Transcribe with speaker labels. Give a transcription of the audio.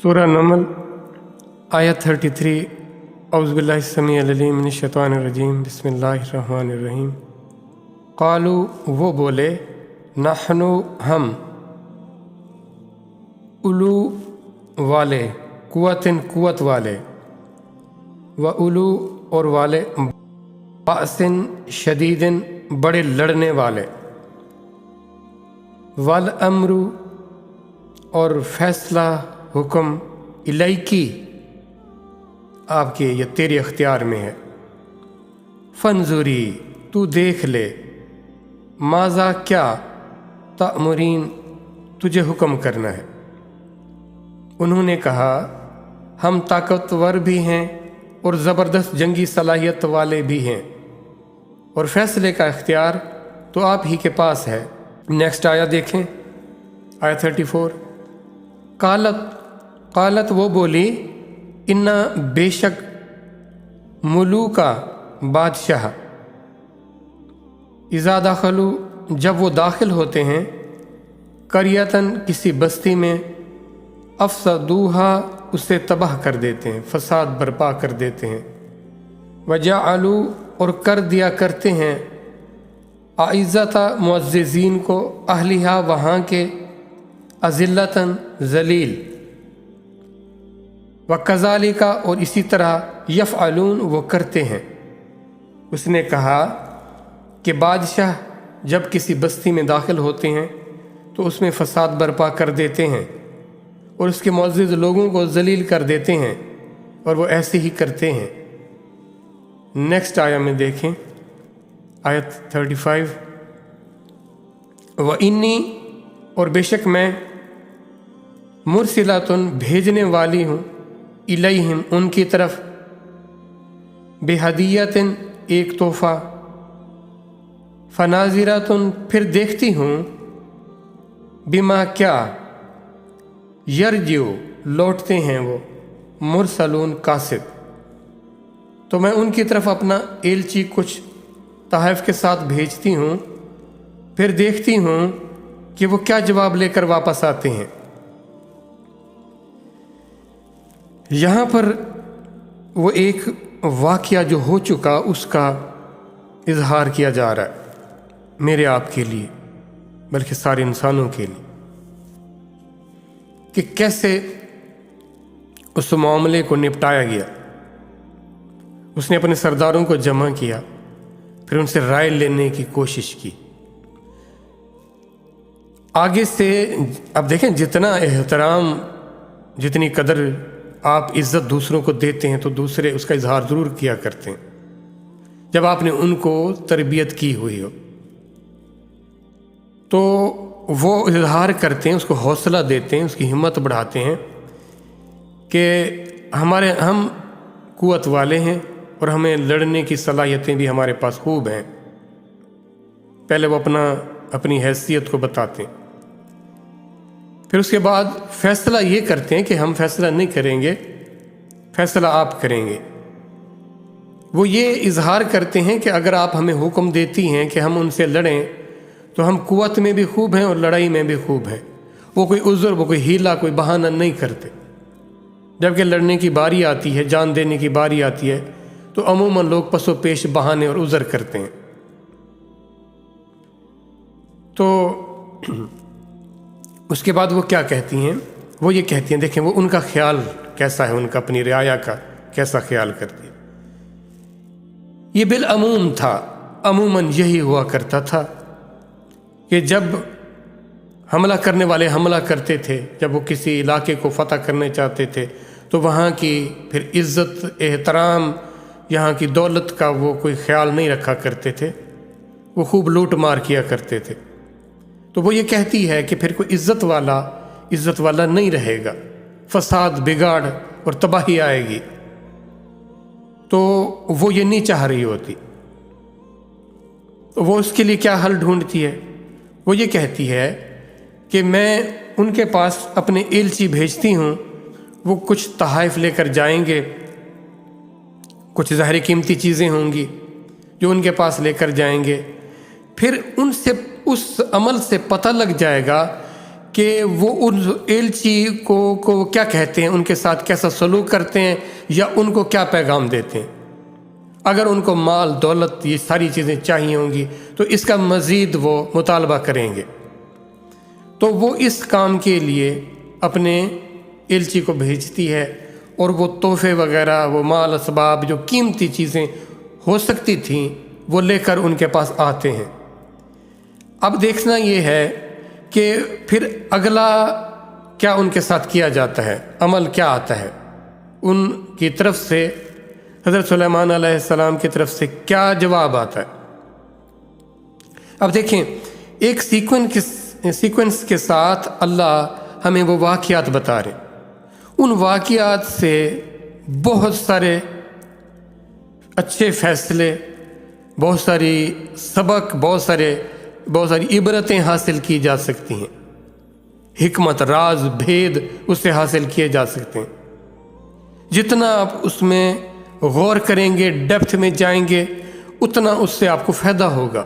Speaker 1: सूरह नमल आयत 33 औज़ुबिल्लाहिस्समीउल-अलीम मिनश्शैतानिर्रजीम बिस्मिल्लाहिर्रहमानिर्रहीम। क़ालू वो बोले, नहनु हम, उलू वाले, कुव्वतिन कुव्वत वाले, व उलू और वाले, बासिन शदीदिन बड़े लड़ने वाले, वल अम्रु और फैसला हुक्म इलैकी आपके या तेरे अख्तियार में है। फंजुरी तू देख ले, माज़ा क्या तअमुरीन तुझे हुक्म करना है। उन्होंने कहा, हम ताकतवर भी हैं और ज़बरदस्त जंगी सलाहियत वाले भी हैं और फैसले का इख्तियार तो आप ही के पास है। नेक्स्ट आया देखें, आया 34। कालत वो बोली, इन्ना बेशक मुलूका बादशाह, इज़ा दाखलू जब वो दाखिल होते हैं, करियतन किसी बस्ती में, अफसदूहा उसे तबाह कर देते हैं, फसाद बर्पा कर देते हैं। वजअलू और कर दिया करते हैं, आइज़्ज़ता मुअज़्ज़िज़ीन को, अहलिहा वहाँ के, अज़िल्लतन ज़लील, व कज़ालिका और इसी तरह यफ़अलून वो करते हैं। उसने कहा कि बादशाह जब किसी बस्ती में दाखिल होते हैं तो उसमें फसाद बर्पा कर देते हैं और उसके मुअज़्ज़िज़ लोगों को ज़लील कर देते हैं और वो ऐसे ही करते हैं। नेक्स्ट आया में देखें, आयत 35। व इन्नी और बेशक मैं, मुरसिलातुन भेजने वाली हूँ, इलैहिम उनकी तरफ, बेहदियतिन एक तोहफ़ा, फनाज़िरातुन फिर देखती हूँ, बिमा क्या, यरजिउ लौटते हैं वो, मुरसलून कासिद, तो मैं उनकी तरफ अपना एलची कुछ तहफ़ के साथ भेजती हूँ, फिर देखती हूँ कि वो क्या जवाब लेकर वापस आते हैं। यहाँ पर वो एक वाक़या जो हो चुका उसका इजहार किया जा रहा है, मेरे आपके लिए बल्कि सारे इंसानों के लिए, कि कैसे उस मामले को निपटाया गया। उसने अपने सरदारों को जमा किया, फिर उनसे राय लेने की कोशिश की। आगे से अब देखें, जितना एहतराम, जितनी कदर आप इज़्ज़त दूसरों को देते हैं तो दूसरे उसका इजहार ज़रूर किया करते हैं। जब आपने उनको तरबियत की हुई हो तो वो इजहार करते हैं, उसको हौसला देते हैं, उसकी हिम्मत बढ़ाते हैं कि हम कुव्वत वाले हैं और हमें लड़ने की सलाहियतें भी हमारे पास खूब हैं। पहले वो अपनी हैसियत को बताते हैं, फिर उसके बाद फैसला ये करते हैं कि हम फैसला नहीं करेंगे, फैसला आप करेंगे। वो ये इजहार करते हैं कि अगर आप हमें हुक्म देती हैं कि हम उनसे लड़ें तो हम कुव्वत में भी खूब हैं और लड़ाई में भी खूब हैं। वो कोई उज़्र, वो कोई हीला, कोई बहाना नहीं करते। जबकि लड़ने की बारी आती है, जान देने की बारी आती है, तो अमूमन लोग पसो पेश बहाने और उज़्र करते हैं। तो उसके बाद वो क्या कहती हैं, वो ये कहती हैं, देखें वो उनका ख्याल कैसा है, उनका अपनी रियाया का कैसा ख्याल करती है। ये बिल अमूम था, अमूमन यही हुआ करता था कि जब हमला करने वाले हमला करते थे, जब वो किसी इलाके को फ़तह करने चाहते थे तो वहाँ की फिर इज़्ज़त, एहतराम, यहाँ की दौलत का वो कोई ख्याल नहीं रखा करते थे, वो खूब लूट मार किया करते थे। तो वो ये कहती है कि फिर कोई इज़्ज़त वाला नहीं रहेगा, फसाद, बिगाड़ और तबाही आएगी। तो वो ये नहीं चाह रही होती। तो वो उसके लिए क्या हल ढूंढती है, वो ये कहती है कि मैं उनके पास अपने एलची भेजती हूँ, वो कुछ तहाइफ लेकर जाएंगे, कुछ ज़ाहिर कीमती चीज़ें होंगी जो उनके पास लेकर जाएंगे। फिर उनसे उस अमल से पता लग जाएगा کہ وہ ان ایلچی کو کیا کہتے ہیں، ان کے ساتھ کیسا سلوک کرتے ہیں، یا ان کو کیا پیغام دیتے ہیں۔ اگر ان کو مال دولت یہ ساری چیزیں چاہیے ہوں گی تو اس کا مزید وہ مطالبہ کریں گے، تو وہ اس کام کے لیے اپنے ایلچی کو بھیجتی ہے، اور وہ تحفے وغیرہ، وہ مال اسباب، جو قیمتی چیزیں ہو سکتی تھیں، وہ لے کر ان کے پاس آتے ہیں۔ اب دیکھنا یہ ہے کہ پھر اگلا کیا ان کے ساتھ کیا جاتا ہے، عمل کیا آتا ہے ان کی طرف سے، حضرت سلیمان علیہ السلام کی طرف سے کیا جواب آتا ہے۔ اب دیکھیں، ایک سیکوینس کے ساتھ اللہ ہمیں وہ واقعات بتا رہے ہیں۔ ان واقعات سے بہت سارے اچھے فیصلے، بہت ساری سبق، بہت ساری عبرتیں حاصل کی جا سکتی ہیں، حکمت، راز، بھید اس سے حاصل کیے جا سکتے ہیں۔ جتنا آپ اس میں غور کریں گے، ڈیپتھ میں جائیں گے، اتنا اس سے آپ کو فائدہ ہوگا۔